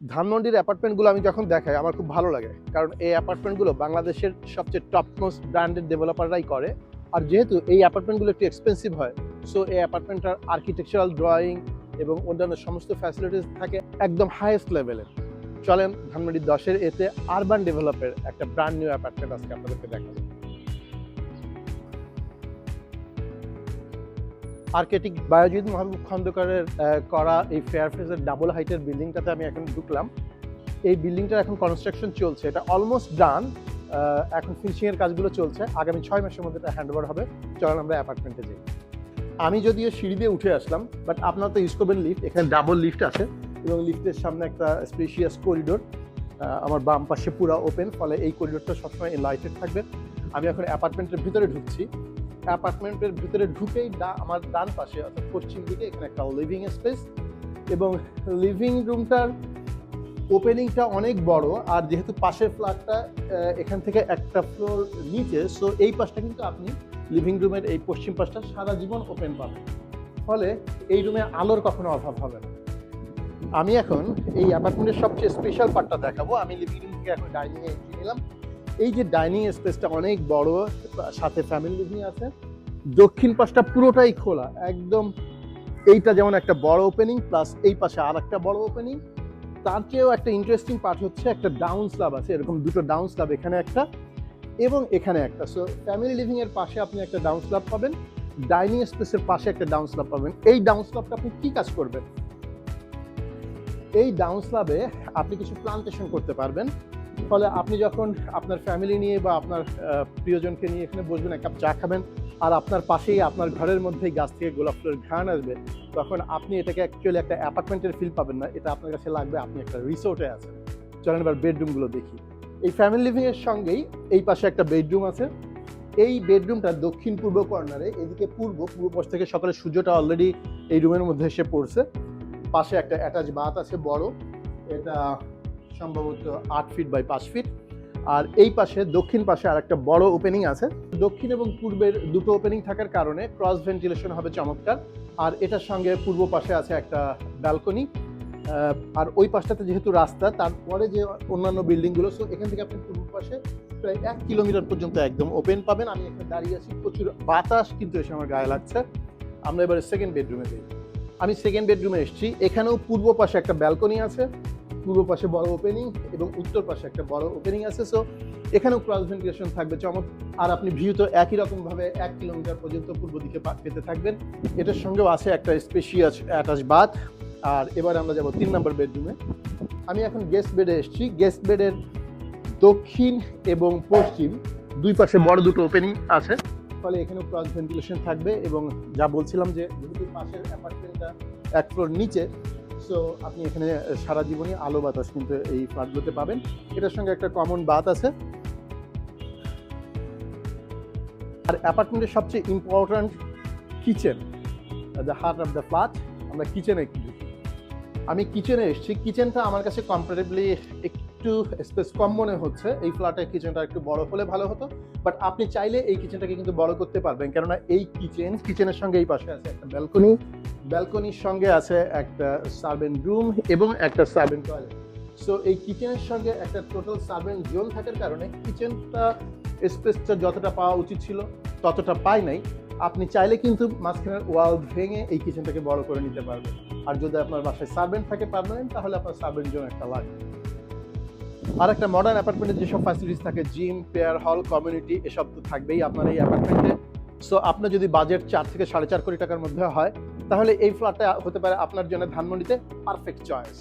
ধানমন্ডির অ্যাপার্টমেন্টগুলো আমি যখন দেখাই আমার খুব ভালো লাগে, কারণ এই অ্যাপার্টমেন্টগুলো বাংলাদেশের সবচেয়ে টপ মোস্ট ব্র্যান্ডেড ডেভেলপাররাই করে। আর যেহেতু এই অ্যাপার্টমেন্টগুলো একটু এক্সপেন্সিভ হয়, সো এই অ্যাপার্টমেন্টটার আর্কিটেকচারাল ড্রয়িং এবং অন্যান্য সমস্ত ফ্যাসিলিটিস থাকে একদম হাইয়েস্ট লেভেলের। চলেন ধানমন্ডি 10-এর এতে আরবান ডেভেলপের একটা ব্র্যান্ড নিউ অ্যাপার্টমেন্ট আজকে আপনাদেরকে দেখাবো। আর্কিটেক্ট বায়েজিদ মাহবুব খন্দকারের করা এই ফেয়ারফেজের ডাবল হাইটের বিল্ডিংটাতে আমি এখন ঢুকলাম। এই বিল্ডিংটার এখন কনস্ট্রাকশন চলছে, এটা অলমোস্ট ডান। এখন ফিনিশিংয়ের কাজগুলো চলছে, আগামী 6 মাসের মধ্যে এটা হ্যান্ড ওভার হবে। চলেন আমরা অ্যাপার্টমেন্টে যাই। আমি যদিও সিঁড়ি দিয়ে উঠে আসলাম, বাট আপনারা তো ইউজ করবেন লিফট। এখানে ডাবল লিফট আছে এবং লিফটের সামনে একটা স্পেশিয়াস করিডোর। আমার বাম পাশে পুরো ওপেন, ফলে এই করিডোরটা সবসময় লাইটেড থাকবে। আমি এখন অ্যাপার্টমেন্টের ভিতরে ঢুকছি। অ্যাপার্টমেন্টের ভিতরে ঢুকেই আমার ডান পাশে অর্থাৎ পশ্চিম দিকে এখানে একটা লিভিং স্পেস, এবং লিভিং রুমটার ওপেনিংটা অনেক বড়। আর যেহেতু পাশের ফ্ল্যাটটা এখান থেকে একটা ফ্লোর নিচে, সো এই পাশটা কিন্তু আপনি লিভিং রুমের এই পশ্চিম পাশটা সারা জীবন ওপেন পাবেন, ফলে এই রুমে আলোর কখনো অভাব হবে না। আমি এখন এই অ্যাপার্টমেন্টের সবচেয়ে স্পেশাল পার্টটা দেখাবো। আমি লিভিং রুম থেকে এখন ডাইনিংয়ে এন্ট্রি নিলাম। এই যে ডাইনিং স্পেসটা অনেক বড়, সাথে ফ্যামিলি লিভিং আছে। দক্ষিণ পাশটা পুরোটাই খোলা একদম। এইটা যেমন একটা বড় ওপেনিং, প্লাস এই পাশে আর একটা বড় ওপেনিং। তার চেয়েও একটা ইন্টারেস্টিং পার্ট হচ্ছে একটা ডাউন স্ল্যাব আছে, এরকম দুটো ডাউন স্ল্যাব, এখানে একটা এবং এখানে একটা। সো ফ্যামিলি লিভিং এর পাশে আপনি একটা ডাউন স্ল্যাব পাবেন, ডাইনিং স্পেসের পাশে একটা ডাউন স্ল্যাব পাবেন। এই ডাউন স্ল্যাবটা আপনি কি কাজ করবেন? এই ডাউন স্ল্যাবে আপনি কিছু প্লান্টেশন করতে পারবেন, ফলে আপনি যখন আপনার ফ্যামিলি নিয়ে বা আপনার প্রিয়জনকে নিয়ে এখানে বসবেন, এক কাপ চা খাবেন, আর আপনার পাশেই আপনার ঘরের মধ্যেই গাছ থেকে গোলাপ ফুলের ঘ্রাণ আসবে, তখন আপনি এটাকে অ্যাকচুয়ালি একটা অ্যাপার্টমেন্টের ফিল পাবেন না, এটা আপনার কাছে লাগবে আপনি একটা রিসোর্টে আছেন। চলেন এবার বেডরুমগুলো দেখি। এই ফ্যামিলি লিভিং এর সঙ্গেই এই পাশে একটা বেডরুম আছে। এই বেডরুমটা দক্ষিণ পূর্ব কর্নারে, এদিকে পূর্ব পাশ থেকে সকালে সূর্যটা অলরেডি এই রুমের মধ্যে এসে পড়ছে। পাশে একটা অ্যাটাচ বাথ আছে বড়, এটা সম্ভবত 8 ফিট বাই 5 ফিট। আর এই পাশে দক্ষিণ পাশে আর একটা বড় ওপেনিং আছে। দক্ষিণ এবং পূর্বের দুটো ওপেনিং থাকার কারণে ক্রস ভেন্টিলেশন হবে চমৎকার। আর এটার সঙ্গে পূর্ব পাশে আছে একটা ব্যালকনি। আর ওই পাশটাতে যেহেতু রাস্তা, তারপরে যে অন্যান্য বিল্ডিংগুলো, সো এখান থেকে আপনি পূর্ব পাশে প্রায় 1 কিলোমিটার পর্যন্ত একদম ওপেন পাবেন। আমি এখানে দাঁড়িয়ে আছি, প্রচুর বাতাস কিন্তু এসে আমার গায়ে লাগছে। আমরা এবারে সেকেন্ড বেডরুমে যাই। আমি সেকেন্ড বেডরুমে এসেছি। এখানেও পূর্ব পাশে একটা ব্যালকনি আছে, পূর্ব পাশে বড় ওপেনিং এবং উত্তর পাশে একটা বড় ওপেনিং আছে। সো এখানেও ক্রস ভেন্টিলেশন থাকবে চমৎকার। আর আপনি ভিউ তো একই রকমভাবে 1 কিলোমিটার পর্যন্ত পূর্ব দিকে পেতে থাকবেন। এটার সঙ্গেও আছে একটা স্পেশিয়াস অ্যাটাচ বাথ। আর এবার আমরা যাব 3 নম্বর বেডরুমে। আমি এখন গেস্ট বেডে এসেছি। গেস্ট বেডের দক্ষিণ এবং পশ্চিম দুই পাশে বড় দুটো ওপেনিং আছে, ফলে এখানেও ক্রস ভেন্টিলেশন থাকবে। এবং যা বলছিলাম যে যেহেতু পাশের অ্যাপার্টমেন্টটা 1 ফ্লোর নিচে, সো আপনি এখানে সারা জীবনই আলো বাতাস কিন্তু এই ফ্ল্যাটগুলোতে পাবেন। এটার সঙ্গে একটা কমন বাথ আছে। আর অ্যাপার্টমেন্টের সবচেয়ে important kitchen, the heart of the flat. আমরা কিচেনে একটু ঢুকি। আমি কিচেনে এসেছি। কিচেনটা আমার কাছে কম্পারেটিভলি একটু স্পেস কম মনে হচ্ছে। এই ফ্ল্যাটের কিচেনটা একটু বড় হলে ভালো হতো, বাট আপনি চাইলে এই কিচেনটাকে কিন্তু বড় করতে পারবেন, কেননা এই কিচেনের সঙ্গে এই পাশে আছে একটা ব্যালকনি, ব্যালকনির সঙ্গে আছে একটা সার্ভেন্ট রুম এবং একটা সার্ভেন্ট টয়লেট। সো এই কিচেনের সঙ্গে একটা টোটাল সার্ভেন্ট জোন থাকার কারণে কিচেনটা স্পেসটা যতটা পাওয়া উচিত ছিল ততটা পায় নাই। আপনি চাইলে কিন্তু মাঝখানের ওয়াল ভেঙে এই কিচেনটাকে বড় করে নিতে পারবেন। আর যদি আপনার বাসায় সার্ভেন্ট থাকে পার্মানেন্ট, তাহলে আপনার সার্ভেন্ট জন্য একটা লাগবে। আর একটা মডার্ন অ্যাপার্টমেন্টে যেসব ফ্যাসিলিটিস থাকে, জিম, প্রেয়ার হল, কমিউনিটি, এসব তো থাকবেই আপনার এই অ্যাপার্টমেন্টে। সো আপনার যদি বাজেট 4 থেকে 4.5 কোটি টাকার মধ্যে হয়, তাহলে এই ফ্ল্যাটটা হতে পারে আপনার জন্য ধানমন্ডিতে পারফেক্ট চয়েস।